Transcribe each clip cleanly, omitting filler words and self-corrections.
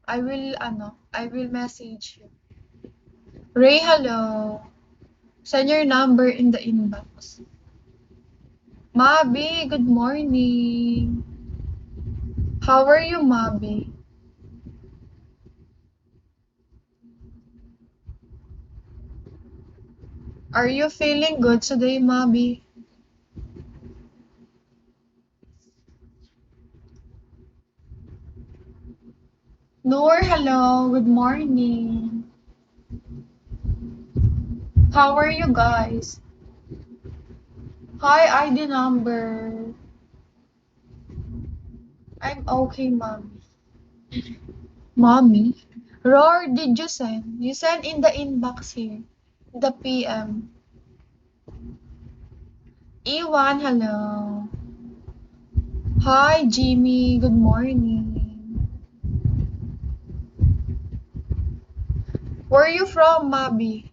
I will message you. Ray, hello. Send your number in the inbox. Mabi, good morning. How are you, Mabi? Are you feeling good today, Mabi? Noor, hello. Good morning. How are you guys? Hi, ID number. I'm okay, mommy. Mommy? Roar, did you send? You sent in the inbox here. The PM. Iwan, hello. Hi, Jimmy. Good morning. Where are you from, Mabi?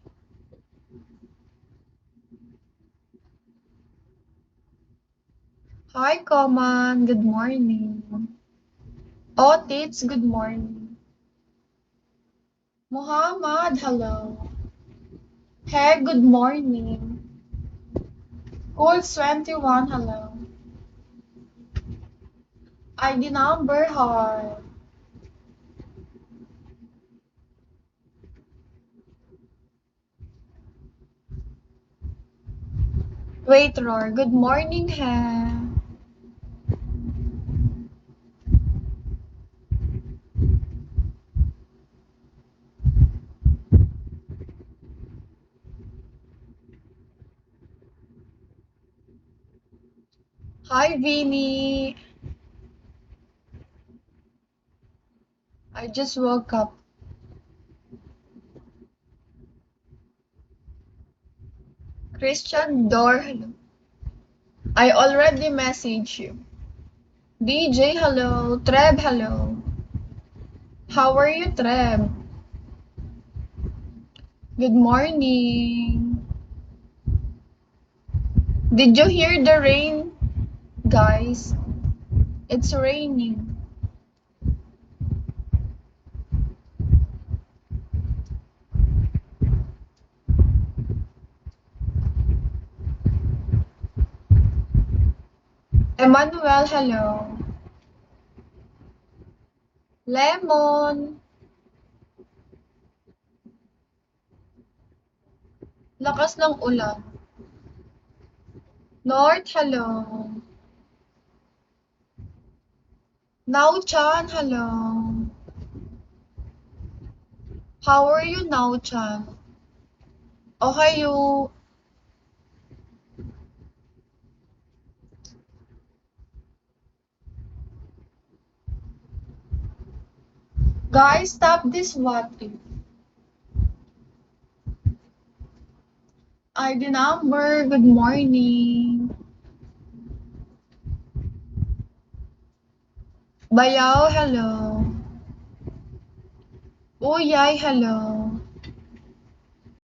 Hi, Coman. Good morning. Otits, good morning. Muhammad, hello. Hey, good morning. Cool21, hello. ID number, heart. Wait, Roar. Good morning, he. Hi, Vinny. I just woke up. Christian Dor, hello. I already messaged you. DJ, hello. Treb, hello. How are you, Treb? Good morning. Did you hear the rain, guys? It's raining. Emmanuel, hello. Lemon. Lakas ng ulan. North, hello. Now-chan, hello. How are you, Now-chan? Ohayo. Guys, stop this what if. ID number, good morning. Bayaw, hello. Uyay, hello.